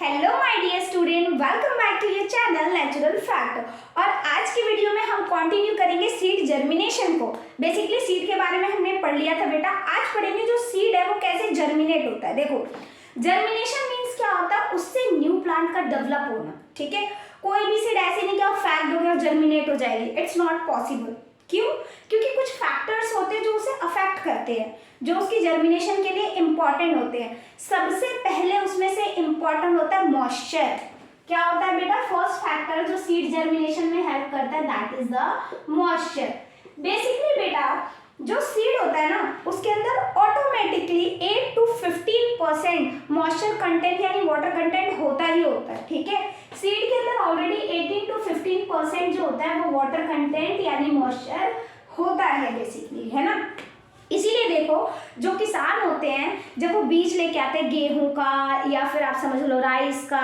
Hello my dear student, welcome back to your channel natural fact. और आज की video में हम कंटिन्यू करेंगे सीड जर्मिनेशन को। बेसिकली सीड के बारे में हमने पढ़ लिया था बेटा, आज पढ़ेंगे जो सीड है वो कैसे जर्मिनेट होता है। देखो, जर्मिनेशन मीन्स क्या होता है, उससे न्यू प्लांट का डेवलप होना। ठीक है, कोई भी सीड ऐसे नहीं कि आप फेंक दोगे और जर्मिनेट हो जाएगी, इट्स नॉट पॉसिबल। क्यों? क्योंकि कुछ फैक्टर्स होते हैं जो उसे अफेक्ट करते हैं, जो उसकी जर्मिनेशन के लिए इम्पॉर्टेंट होते हैं। सबसे पहले उसमें से इम्पॉर्टेंट होता है मॉइस्चर। क्या होता है बेटा? फर्स्ट फैक्टर जो सीड जर्मिनेशन में हेल्प करता है, that is the moisture. Basically बेटा, जो सीड होता है ना, उसके अंदर ऑटोमेटिकली 8 to 15% मॉइस्चर कंटेंट यानी वाटर कंटेंट होता ही होता है। ठीक है, सीड के अंदर ऑलरेडी 18 to 15% जो होता है वो वाटर कंटेंट यानी मॉइस्चर होता है बेसिकली, है ना। इसीलिए देखो, जो किसान होते हैं जब वो बीज लेके आते हैं गेहूं का या फिर आप समझ लो राइस का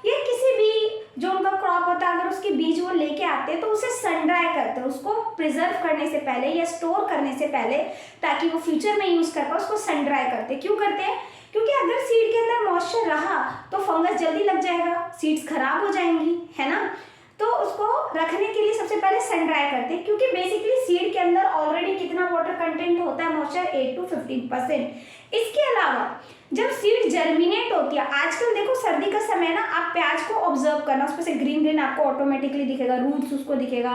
या किसी भी जो उनका क्रॉप होता है, अगर उसके बीज वो लेके आते हैं तो उसे सन ड्राई करते हैं, उसको प्रिजर्व करने से पहले या स्टोर करने से पहले, ताकि वो फ्यूचर में यूज कर पाए, उसको सन ड्राई करते हैं। क्यों करते हैं? क्योंकि अगर सीड के अंदर मॉइस्चर रहा तो फंगस जल्दी लग जाएगा, सीड्स खराब हो जाएंगी, है ना। तो उसको रखने के लिए सबसे पहले सन ड्राई करते हैं, क्योंकि बेसिकली सीड के अंदर ऑलरेडी कितना वाटर कंटेंट होता है, मॉइस्चर 8 to 15%। इसके अलावा जब सीड जर्मिनेट होती है, आजकल देखो सर्दी का समय ना, आप प्याज को ऑब्जर्व करना, उसमें से ग्रीन ग्रीन आपको ऑटोमेटिकली दिखेगा, रूट्स उसको दिखेगा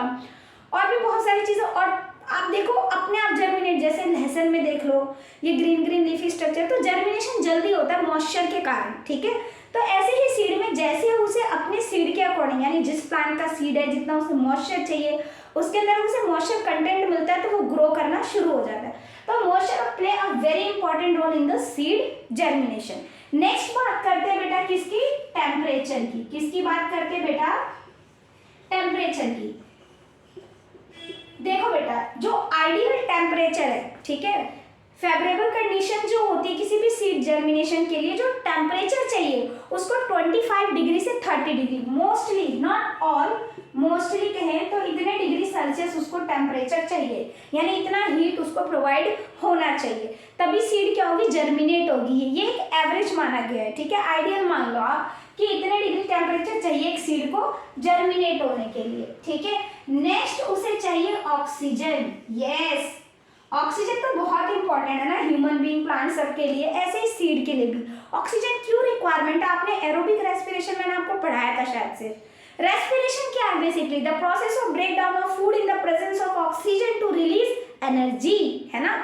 और भी बहुत सारी चीजें। और आप देखो अपने आप जर्मिनेट, जैसे लहसुन में देख लो ये ग्रीन ग्रीन लीफी स्ट्रक्चर, तो जर्मिनेशन जल्दी होता है मॉइस्चर के कारण। ठीक है, तो ऐसे ही सीड में जैसे उसे अपने सीड के अकॉर्डिंग, यानी जिस प्लांट का सीड है जितना उसे मॉइस्चर चाहिए उसके अंदर उसे मॉइस्चर कंटेंट मिलता है तो वो ग्रो करना शुरू हो जाता है। तो moisture play a very important role in the seed germination. Next बात करते हैं बेटा किसकी? टेम्परेचर की। किसकी बात करते हैं बेटा? टेम्परेचर की। देखो बेटा, जो आइडियल टेम्परेचर है, ठीक है, फेवरेबल कंडीशन जो होती है किसी भी सीड जर्मिनेशन के लिए, जो टेम्परेचर चाहिए उसको 25 डिग्री से 30 degree, mostly not all, mostly कहें तो इतने डिग्री सेल्सियस उसको टेम्परेचर चाहिए, यानी इतना हीट उसको प्रोवाइड होना चाहिए, तभी सीड क्या होगी? जर्मिनेट होगी। ये एक एवरेज माना गया है। ठीक है, आइडियल मान लो आप कि इतने डिग्री टेम्परेचर चाहिए एक सीड को जर्मिनेट होने के लिए। ठीक है, नेक्स्ट उसे चाहिए ऑक्सीजन। यस, ऑक्सीजन तो बहुत इंपॉर्टेंट है ना, ह्यूमन बीइंग, प्लांट सब के लिए, ऐसे ही सीड के लिए भी ऑक्सीजन क्यों रिक्वायरमेंट है? आपने एरोबिक रेस्पिरेशन मैंने आपको पढ़ाया था शायद से। रेस्पिरेशन क्या है? Basically the process of break down of food in the presence of oxygen to release energy, है ना।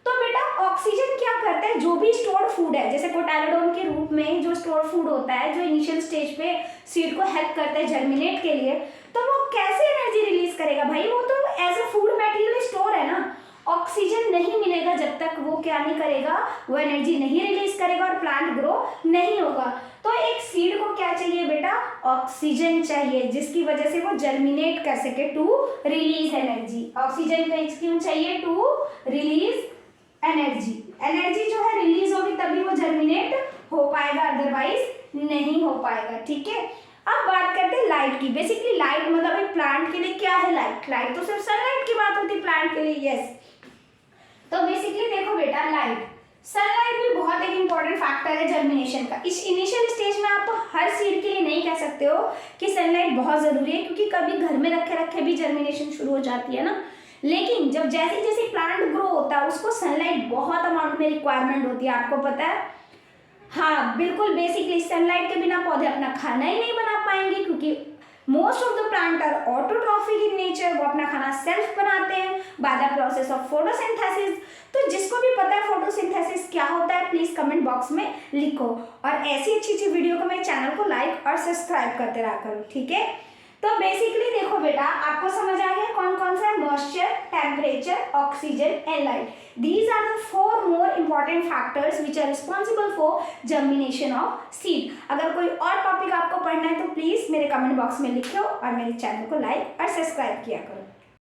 तो बेटा ऑक्सीजन क्या करता है? जो भी स्टोर्ड फूड है, जैसे कोटाइलोडोन के रूप में जो स्टोर्ड फूड होता है, जो इनिशियल स्टेज पे सीड को हेल्प करता है जर्मिनेट के लिए, तो वो कैसे एनर्जी रिलीज करेगा भाई? वो तो as a food material store है ना। ऑक्सीजन नहीं मिलेगा जब तक वो क्या नहीं करेगा, वो एनर्जी नहीं रिलीज करेगा और प्लांट ग्रो नहीं होगा। तो एक सीड को क्या चाहिए बेटा? ऑक्सीजन चाहिए, जिसकी वजह से वो जर्मिनेट कर सके, टू रिलीज एनर्जी। ऑक्सीजन क्यों चाहिए? To release energy. एनर्जी जो है रिलीज होगी तभी वो जर्मिनेट हो पाएगा, अदरवाइज नहीं हो पाएगा। ठीक है, अब बात करते हैं लाइट की। बेसिकली लाइट मतलब एक प्लांट के लिए क्या है? लाइट। लाइट तो सिर्फ सनलाइट की बात होती है प्लांट के लिए। यस, तो बेसिकली देखो बेटा, लाइट, सनलाइट भी बहुत एक इंपॉर्टेंट फैक्टर है जर्मिनेशन का। इस इनिशियल स्टेज में आप तो हर सीड के लिए नहीं कह सकते हो कि सनलाइट बहुत जरूरी है, क्योंकि कभी घर में रखे रखे भी जर्मिनेशन शुरू हो जाती है ना। लेकिन जब जैसे जैसे प्लांट ग्रो होता है उसको सनलाइट बहुत अमाउंट में रिक्वायरमेंट होती है, आपको पता है। हाँ बिल्कुल, बेसिकली सनलाइट के बिना पौधे अपना खाना ही नहीं बना पाएंगे, क्योंकि most of the plant are autotrophic in nature, वो अपना खाना सेल्फ बनाते हैं by the process of photosynthesis. तो जिसको भी पता है फोटोसिंथेसिस क्या होता है, प्लीज कमेंट बॉक्स में लिखो। और ऐसी अच्छी अच्छी वीडियो को मेरे चैनल को लाइक और सब्सक्राइब करते रहा करो। ठीक है, तो बेसिकली देखो बेटा, आपको समझ आ गया कौन कौन सा है? Moisture, temperature, oxygen and light. These are the 4 more important factors which are responsible for germination of seed. अगर कोई और टॉपिक आपको पढ़ना है तो प्लीज मेरे कमेंट बॉक्स में लिखो और मेरे चैनल को लाइक और सब्सक्राइब किया करो।